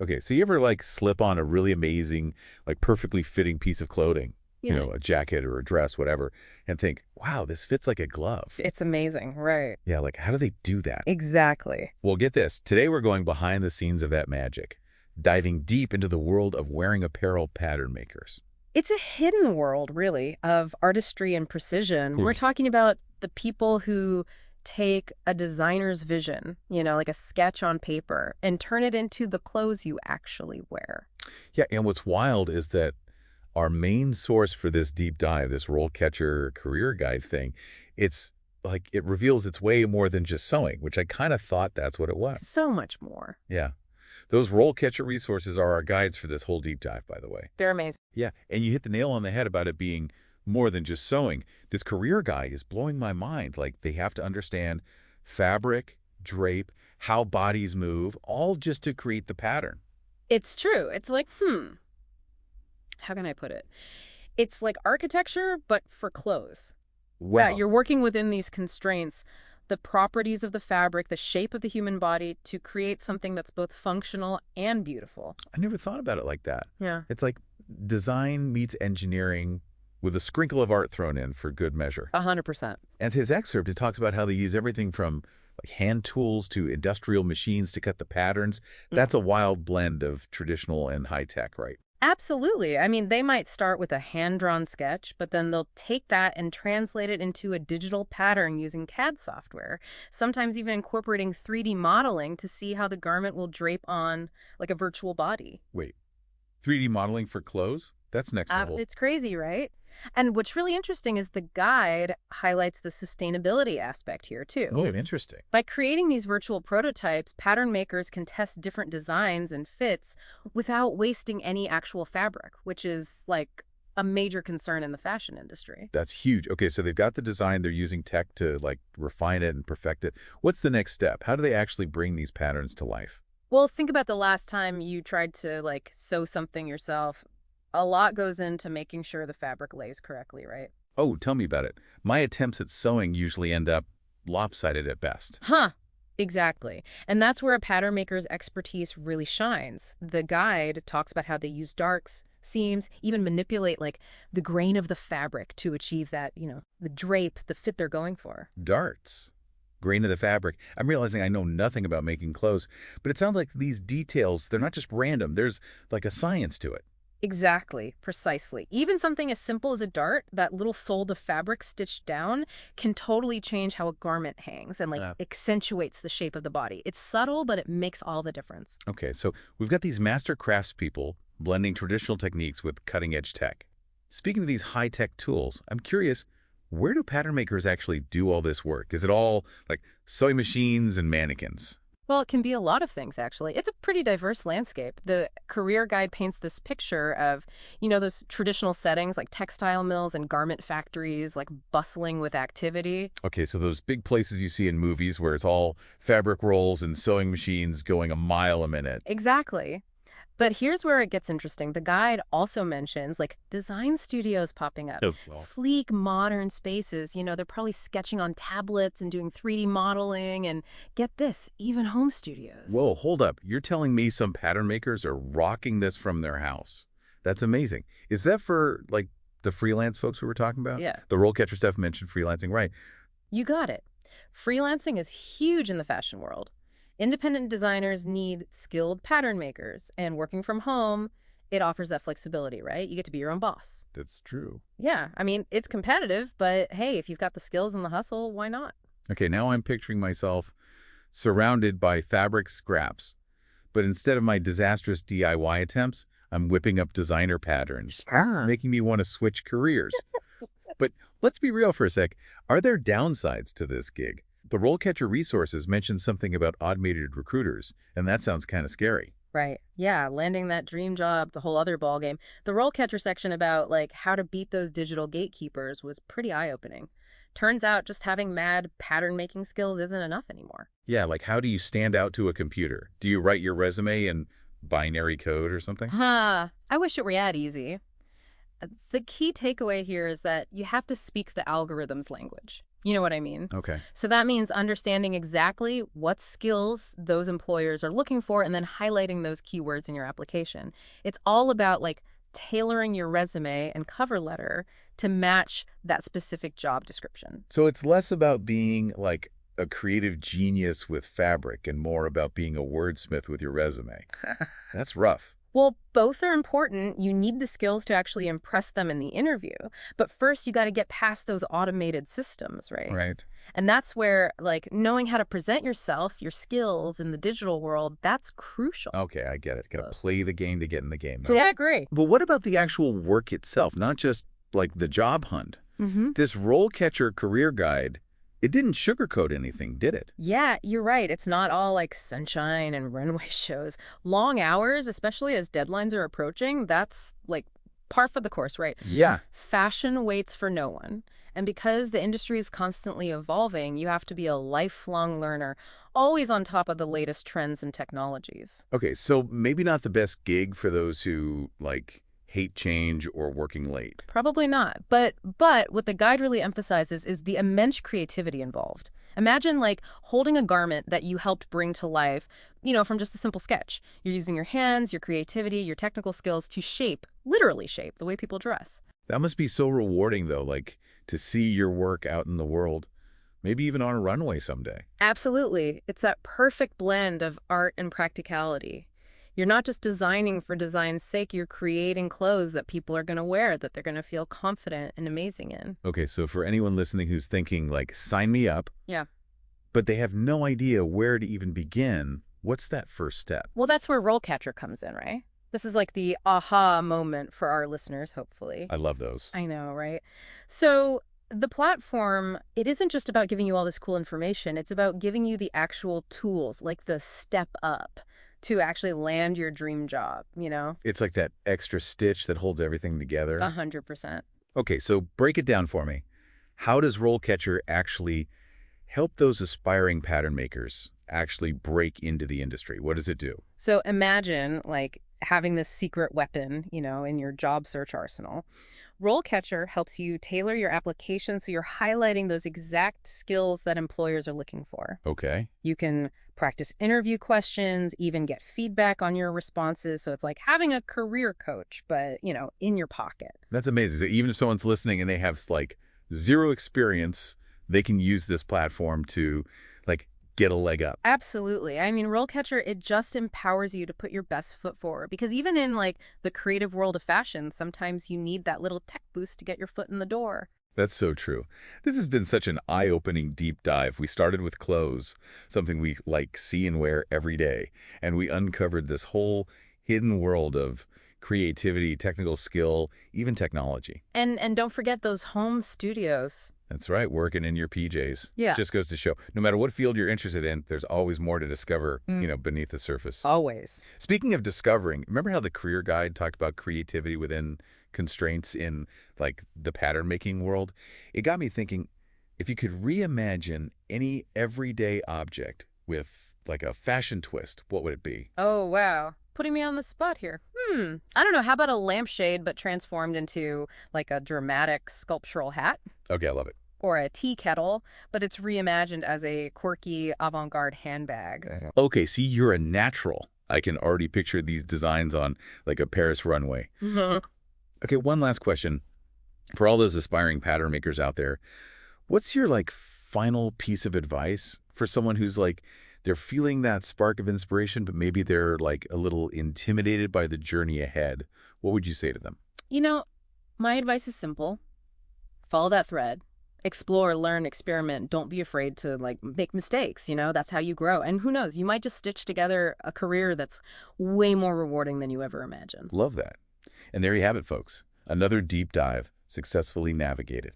Okay, so you ever like slip on a really amazing, like perfectly fitting piece of clothing, Yeah. a jacket or a dress, whatever, and think, wow, this fits like a glove. It's amazing, right? Yeah, like how do they do that? Exactly. Well, get this. Today we're going behind the scenes of that magic, diving deep into the world of wearing apparel pattern makers. It's a hidden world, really, of artistry and precision. Hmm. We're talking about the people who take a designer's vision, like a sketch on paper, and turn it into the clothes you actually wear. Yeah, and what's wild is that our main source for this deep dive, this RoleCatcher career guide thing, it's like it reveals it's way more than just sewing, which I kind of thought that's what it was. So much more. Yeah. Those RoleCatcher resources are our guides for this whole deep dive, by the way. They're amazing. Yeah, and you hit the nail on the head about it being more than just sewing. This career guide is blowing my mind. Like, they have to understand fabric, drape, how bodies move, all just to create the pattern. It's true. It's like, how can I put it? It's like architecture, but for clothes. Well, You're working within these constraints, the properties of the fabric, the shape of the human body to create something that's both functional and beautiful. I never thought about it like that. Yeah. It's like design meets engineering with a sprinkle of art thrown in for good measure. 100%. As his excerpt, it talks about how they use everything from like hand tools to industrial machines to cut the patterns. That's a wild blend of traditional and high tech, right? Absolutely. I mean, they might start with a hand-drawn sketch, but then they'll take that and translate it into a digital pattern using CAD software, sometimes even incorporating 3D modeling to see how the garment will drape on like a virtual body. Wait, 3D modeling for clothes? That's next level. It's crazy, right? And what's really interesting is the guide highlights the sustainability aspect here, too. Oh, interesting. By creating these virtual prototypes, pattern makers can test different designs and fits without wasting any actual fabric, which is like a major concern in the fashion industry. That's huge. Okay, so they've got the design. They're using tech to like refine it and perfect it. What's the next step? How do they actually bring these patterns to life? Well, think about the last time you tried to like sew something yourself. A lot goes into making sure the fabric lays correctly, right? Oh, tell me about it. My attempts at sewing usually end up lopsided at best. Huh. Exactly. And that's where a pattern maker's expertise really shines. The guide talks about how they use darks, seams, even manipulate like the grain of the fabric to achieve that, the drape, the fit they're going for. Darts. Grain of the fabric. I'm realizing I know nothing about making clothes, but it sounds like these details, they're not just random. There's like a science to it. Exactly, precisely. Even something as simple as a dart, that little fold of fabric stitched down, can totally change how a garment hangs and like accentuates the shape of the body. It's subtle, but it makes all the difference. Okay, so we've got these master craftspeople blending traditional techniques with cutting-edge tech. Speaking of these high-tech tools, I'm curious, where do pattern makers actually do all this work? Is it all like sewing machines and mannequins? Well, it can be a lot of things, actually. It's a pretty diverse landscape. The career guide paints this picture of, those traditional settings like textile mills and garment factories, like bustling with activity. Okay, so those big places you see in movies where it's all fabric rolls and sewing machines going a mile a minute. Exactly. But here's where it gets interesting. The guide also mentions like design studios popping up, Oh, well. sleek, modern spaces. They're probably sketching on tablets and doing 3D modeling and get this, even home studios. Whoa, hold up. You're telling me some pattern makers are rocking this from their house. That's amazing. Is that for like the freelance folks we were talking about? Yeah. The RoleCatcher stuff mentioned freelancing, right? You got it. Freelancing is huge in the fashion world. Independent designers need skilled pattern makers, and working from home, it offers that flexibility, right? You get to be your own boss. That's true. Yeah, I mean, it's competitive, but hey, if you've got the skills and the hustle, why not? Okay, now I'm picturing myself surrounded by fabric scraps. But instead of my disastrous DIY attempts, I'm whipping up designer patterns. It's making me want to switch careers. But let's be real for a sec. Are there downsides to this gig? The RoleCatcher resources mentioned something about automated recruiters, and that sounds kind of scary. Right. Yeah, landing that dream job, the whole other ballgame. The RoleCatcher section about like how to beat those digital gatekeepers was pretty eye-opening. Turns out just having mad pattern making skills isn't enough anymore. Yeah, like how do you stand out to a computer? Do you write your resume in binary code or something? Huh. I wish it were that easy. The key takeaway here is that you have to speak the algorithm's language. You know what I mean? Okay. So that means understanding exactly what skills those employers are looking for and then highlighting those keywords in your application. It's all about like tailoring your resume and cover letter to match that specific job description. So it's less about being like a creative genius with fabric and more about being a wordsmith with your resume. That's rough. Well, both are important. You need the skills to actually impress them in the interview. But first, you got to get past those automated systems, right? Right. And that's where, like, knowing how to present yourself, your skills in the digital world, that's crucial. Okay, I get it. Got to play the game to get in the game, though. Yeah, I agree. But what about the actual work itself, not just like the job hunt? Mm-hmm. This RoleCatcher career guide, it didn't sugarcoat anything, did it? Yeah, you're right. It's not all like sunshine and runway shows. Long hours, especially as deadlines are approaching, that's like par for the course, right? Yeah. Fashion waits for no one. And because the industry is constantly evolving, you have to be a lifelong learner, always on top of the latest trends and technologies. Okay, so maybe not the best gig for those who, like, hate change or working late. Probably not. But what the guide really emphasizes is the immense creativity involved. Imagine like holding a garment that you helped bring to life, from just a simple sketch. You're using your hands, your creativity, your technical skills to shape, literally shape, the way people dress. That must be so rewarding, though, like, to see your work out in the world, maybe even on a runway someday. Absolutely. It's that perfect blend of art and practicality. You're not just designing for design's sake, you're creating clothes that people are going to wear, that they're going to feel confident and amazing in. Okay, so for anyone listening who's thinking, like, sign me up, Yeah. but they have no idea where to even begin, what's that first step? Well, that's where RoleCatcher comes in, right? This is like the aha moment for our listeners, hopefully. I love those. I know, right? So the platform, it isn't just about giving you all this cool information. It's about giving you the actual tools, like the step up to actually land your dream job. It's like that extra stitch that holds everything together. 100%. Okay, so break it down for me. How does RoleCatcher actually help those aspiring pattern makers actually break into the industry? What does it do? So imagine like having this secret weapon, in your job search arsenal. RoleCatcher helps you tailor your application so you're highlighting those exact skills that employers are looking for. Okay. You can practice interview questions, even get feedback on your responses. So it's like having a career coach, but, in your pocket. That's amazing. So even if someone's listening and they have like zero experience, they can use this platform to like get a leg up. Absolutely. I mean, RoleCatcher, it just empowers you to put your best foot forward because even in like the creative world of fashion, sometimes you need that little tech boost to get your foot in the door. That's so true. This has been such an eye-opening deep dive. We started with clothes, something we like see and wear every day, and we uncovered this whole hidden world of creativity, technical skill, even technology. And don't forget those home studios. That's right, working in your PJs. Yeah. Just goes to show, no matter what field you're interested in, there's always more to discover, beneath the surface. Always. Speaking of discovering, remember how the career guide talked about creativity within constraints in, like, the pattern-making world? It got me thinking, if you could reimagine any everyday object with, like, a fashion twist, what would it be? Oh, wow. Putting me on the spot here. I don't know. How about a lampshade but transformed into like a dramatic sculptural hat? Okay, I love it. Or a tea kettle, but it's reimagined as a quirky avant-garde handbag. Okay, see, you're a natural. I can already picture these designs on, like, a Paris runway. Okay, one last question. For all those aspiring pattern makers out there, what's your, like, final piece of advice for someone who's, like, they're feeling that spark of inspiration, but maybe they're, like, a little intimidated by the journey ahead? What would you say to them? My advice is simple. Follow that thread. Explore, learn, experiment. Don't be afraid to, like, make mistakes. That's how you grow. And who knows, you might just stitch together a career that's way more rewarding than you ever imagined. Love that. And there you have it, folks. Another deep dive successfully navigated.